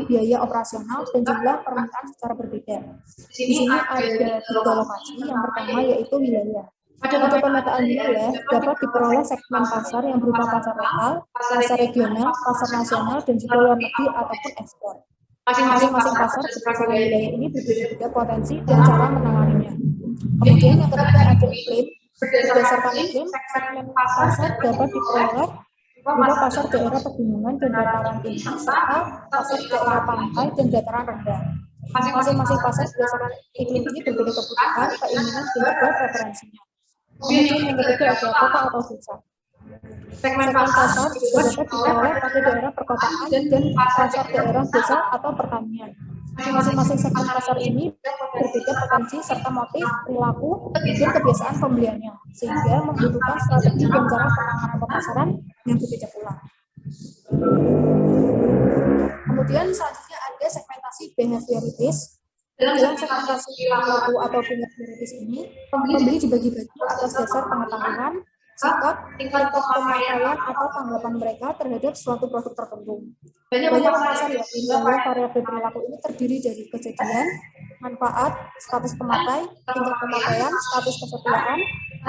biaya operasional dan jumlah permintaan secara berbeda. Di sini ada 3 lokasi. Yang pertama yaitu wilayah. Pada pemetaan wilayah dapat diperoleh segmen pasar yang berupa pasar lokal, pasar regional, pasar nasional, dan juga luar negeri ataupun ekspor. Masing-masing pasar berdasarkan wilayah ini berbeda-beda potensi dan cara menanganinya. Kemudian yang ketiga ada iklim. Berdasarkan iklim, segmen pasar dapat diperoleh berupa pasar daerah pegunungan dan dataran tinggi serta pasar daerah pantai dan dataran rendah. Masing-masing pasar berdasarkan iklim ini berbeda kebutuhan, keinginan, dan juga preferensinya. Kemudian yang ketiga ada kota atau desa. Segmen pasar juga dapat diperoleh pada daerah perkotaan dan pasar daerah desa atau pertanian. Masing-masing segmen pasar ini berbeda potensi serta motif, perilaku, dan kebiasaan pembeliannya, sehingga membutuhkan strategi dan cara penanganan pemasaran yang berbeda pula. Kemudian selanjutnya ada segmentasi behavioritis. Dalam segmentasi perilaku atau behavioritis ini, pembeli dibagi-bagi atas dasar pengetahuan, sikap, tingkat pemakaian atau tanggapan mereka terhadap suatu produk tertentu. Banyak pasar yakin bahwa variabel perilaku ini terdiri dari kejadian, manfaat, status pemakai, tingkat pemakaian, status kesetiaan,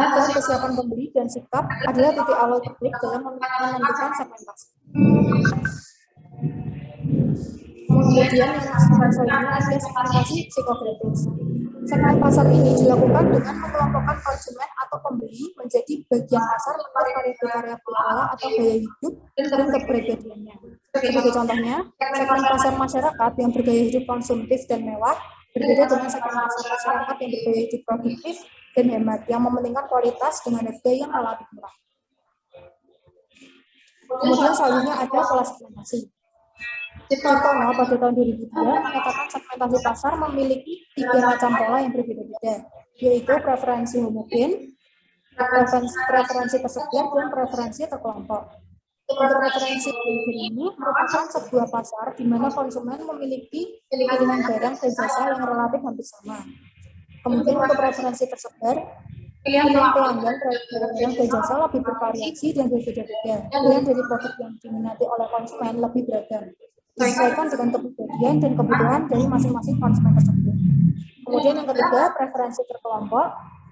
dan kesiapan pembeli dan sikap adalah titik awal terbaik dalam menentukan segmentasi. Kemudian yang selanjutnya ada segmentasi psikografis. Segmen pasar ini dilakukan dengan mengelompokkan konsumen atau pembeli menjadi bagian pasar menurut variabel-variabel pola atau gaya hidup dan kepribadiannya. Sebagai contohnya, segmen pasar masyarakat yang bergaya hidup konsumtif dan mewah berbeda dengan segmen pasar masyarakat yang bergaya hidup produktif dan hemat yang mementingkan kualitas dengan harga yang relatif murah. Kemudian selanjutnya ada pola segmentasi. Ciptono pada tahun 2003 menyatakan segmentasi pasar memiliki 3 macam pola yang berbeda-beda, yaitu preferensi homogen, preferensi tersebar, dan preferensi terkelompok. Untuk preferensi homogen ini merupakan sebuah pasar di mana konsumen memiliki pilihan barang dan jasa yang relatif hampir sama. Kemudian untuk preferensi tersebar, pilihan pelanggan terhadap barang dan jasa lebih bervariasi dan berbeda-beda. Pilihan dari produk yang diminati oleh konsumen lebih beragam, disesuaikan dengan kepribadian dan kebutuhan dari masing-masing konsumen tersebut. Kemudian yang ketiga, preferensi terkelompok.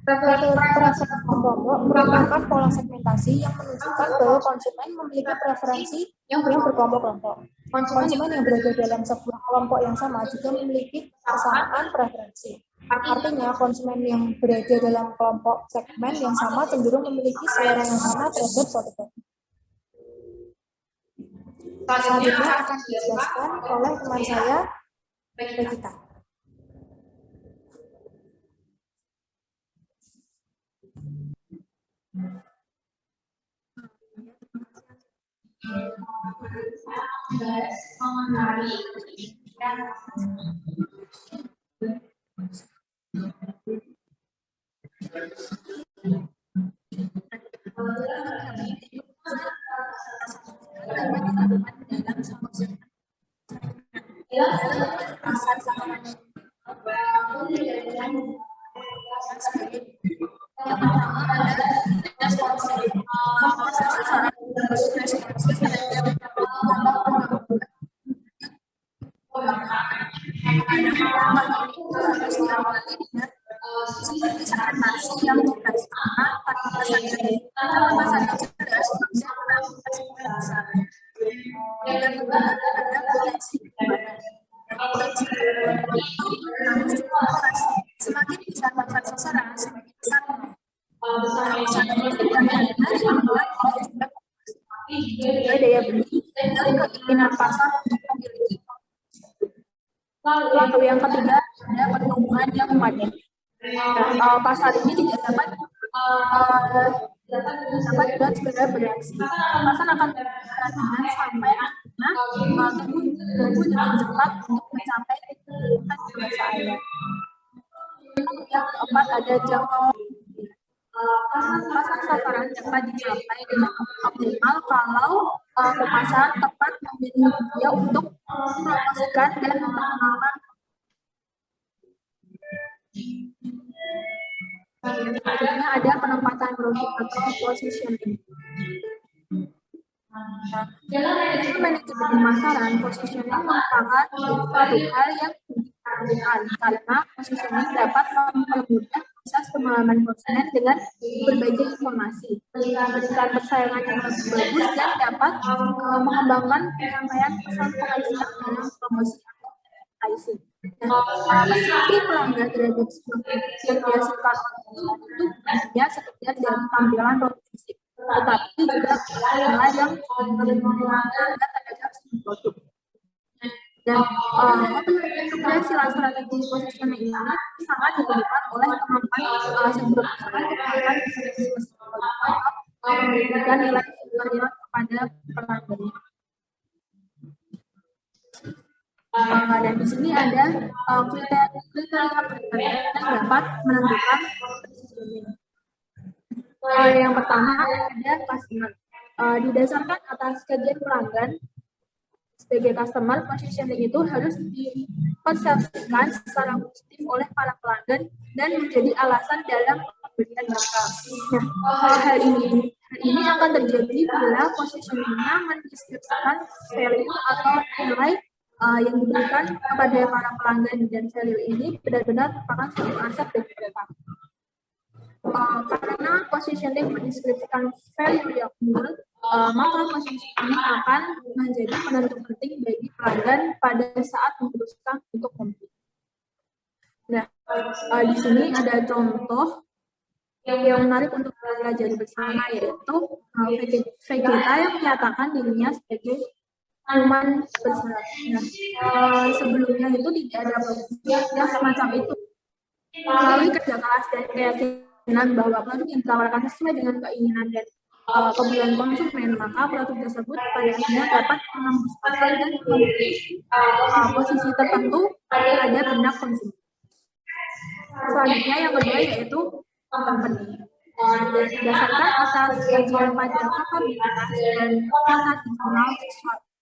Preferensi terkelompok merupakan pola segmentasi yang menunjukkan bahwa konsumen memiliki preferensi yang berkelompok-kelompok. Konsumen yang berada dalam sebuah kelompok yang sama juga memiliki kesamaan preferensi. Artinya, konsumen yang berada dalam kelompok segmen yang sama cenderung memiliki selera yang sama terhadap suatu produk. Selanjutnya akan dijelaskan oleh teman saya, Regita. Semakin besar pasar sasaran, semakin besar daya beli dan keinginan pasar untuk memiliki. Lalu yang ketiga ada pertumbuhan yang memadai. Pasar ini tidak dapat dan segera bereaksi. Pasar akan bertahan sampai akhirnya tumbuh dengan cepat untuk mencapai kebutuhan kebiasaannya. Yang keempat ada jangkauan. Pasar sasaran dapat dicapai dengan optimal kalau pemasaran tepat memilih media untuk mempromosikan dan memperkenalkan. Selanjutnya ada penempatan logik atau positioning. Nah, dalam manajemen pemasaran, positioning merupakan suatu hal yang diperlukan karena positioning dapat mempermudah proses pemahaman konsumen dengan berbagai informasi, memberikan persaingan yang lebih bagus dan dapat mengembangkan penyampaian pesan komersial dalam promosi atau advertising. Nah, persepsi pelanggan terhadap sebuah produk yang dihasilkan oleh itu bukannya sekedar dari tampilan produk fisik, tetapi juga nilai yang terhadap sebuah produk. Dan keberhasilan strategi positioning ini sangat ditentukan oleh kemampuan sebuah perusahaan memberikan nilai superior kepada pelanggannya. Dan di sini ada kriteria yang dapat menentukan positioning. Yang pertama ada customer. Didasarkan atas kajian pelanggan, sebagai customer, positioning itu harus dipersepsikan secara positif oleh para pelanggan dan menjadi alasan dalam pembelian mereka. Nah, hal ini akan terjadi bila positioningnya mendeskripsikan value atau nilai yang diberikan kepada para pelanggan, dan value ini benar-benar merupakan suatu aset bagi mereka. Karena positioning mendeskripsikan value yang unggul, maka positioning akan menjadi penentu penting bagi pelanggan pada saat memutuskan untuk membeli. Nah, di sini ada contoh yang menarik untuk kita pelajari bersama, yaitu Vegeta yang menyatakan dirinya sebagai minuman berserat. Nah, sebelumnya itu tidak ada produk yang semacam itu. Melalui kerja keras dan keyakinan bahwa produk yang ditawarkan sesuai dengan keinginan dan kebutuhan konsumen, maka produk tersebut pada akhirnya dapat menembus pasar dan memiliki posisi tertentu pada benak konsumen. Selanjutnya yang kedua yaitu company. Berdasarkan atas kajian pada kapabilitas dan tradisional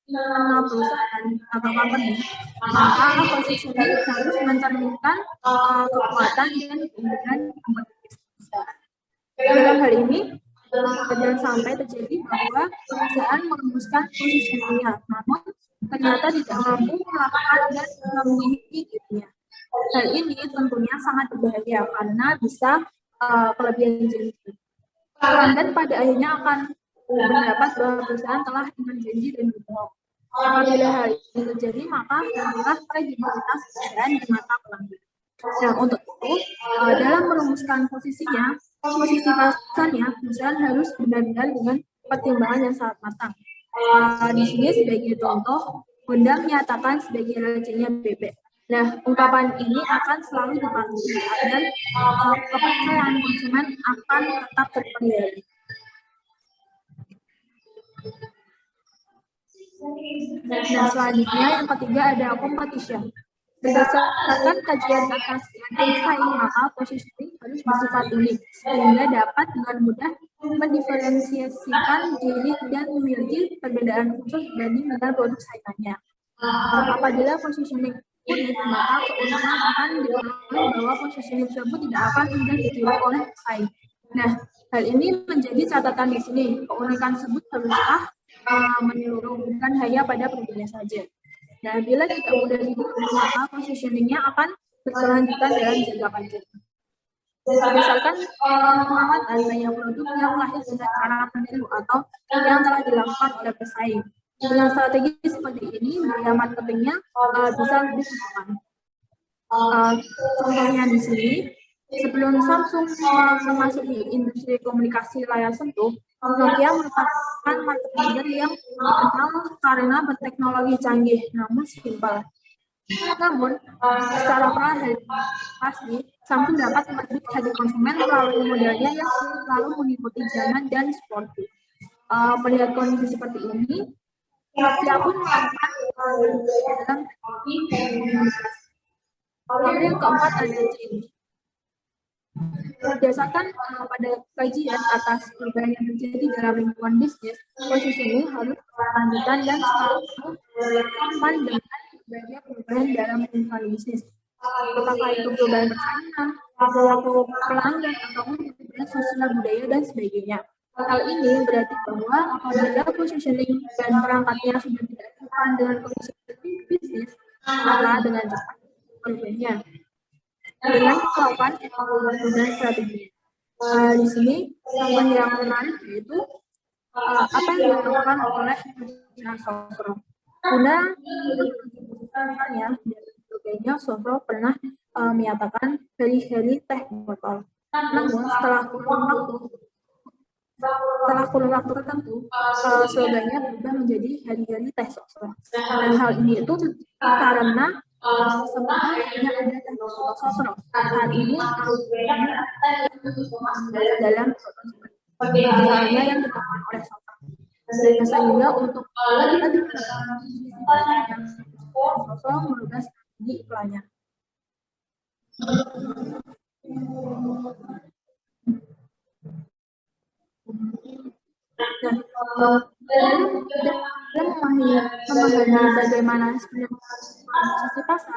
internal perusahaan atau company, maka positioning harus mencerminkan kekuatan dan keunggulan kompetitif. Dalam hal ini, jangan sampai terjadi bahwa perusahaan merumuskan positioningnya, namun ternyata tidak mampu melakukan dan memiliki dirinya. Hal ini tentunya sangat berbahaya karena bisa kelebihan janji. Pelanggan pada akhirnya akan mendapat bahwa perusahaan telah dengan janji dan berbohong. Apabila hal ini terjadi, maka adalah kredibilitas perusahaan di mata pelanggan. Nah, untuk itu, dalam merumuskan posisi pasarnya, perusahaan harus benar-benar dengan pertimbangan yang sangat matang. Di sini sebagai contoh, Honda menyatakan sebagai rajanya bebek. Nah, ungkapan ini akan selalu dipatuhi agar kepercayaan konsumen akan tetap terpelihara. Nah, selanjutnya yang ketiga ada competition. Berdasarkan kajian atas saing, maka positioning harus bersifat unik sehingga dapat dengan mudah mendiferensiasikan diri dan memiliki perbedaan khusus dibanding dengan produk saingannya. Apabila positioning unik, maka keunikan akan dipengaruhi bahwa positioning tersebut tidak akan mudah ditiru oleh pesaing. Nah, hal ini menjadi catatan di sini. Keunikan tersebut haruslah menyeluruh, bukan hanya pada produknya saja. Nah, bila tidak mudah ditiru, maka positioningnya akan berkelanjutan dalam jangka panjang. Berdasarkan pengamatan banyak produk yang lahir dengan cara meniru atau yang telah dilakukan oleh pesaing. Dengan strategi seperti ini, biaya marketingnya bisa lebih aman. Contohnya di sini, sebelum Samsung memasuki industri komunikasi layar sentuh, Nokia merupakan market leader yang dikenal karena berteknologi canggih namun simpel. Namun, secara perlahan pasti Samsung dapat merebut hati konsumen melalui modelnya yang selalu mengikuti zaman dan sporty. Melihat kondisi seperti ini, Nokia pun melakukan dalam komunikasi. Lalu yang keempat ada change. Berdasarkan pada kajian atas perubahan yang terjadi dalam lingkungan bisnis, positioning harus berkelanjutan dan selalu relevan dengan berbagai perubahan dalam lingkungan bisnis. Apakah itu perubahan persaingan, perilaku pelanggan, ataupun perubahan sosial budaya dan sebagainya. Hal ini berarti bahwa apabila positioning dan perangkatnya sudah tidak relevan dengan kondisi bisnis, maka dengan cepat merubahnya dengan melakukan evaluasi dan strategi. Di sini contoh yang menarik yaitu apa yang dilakukan oleh Sofro. Guna ya, sebagainya Sofro pernah menyatakan hari-hari teh botol. Namun setelah kurun waktu tertentu, slogannya berubah menjadi hari-hari teh Sofro. Dan hal ini itu karena sebenarnya hanya ada teh Sofro. Saat ini dalam misalnya yang dilakukan oleh Sofro. Sehingga untuk lebih yang Sofro merubah strategi iklannya. Dalam memahami bagaimana sebenarnya posisi pasar,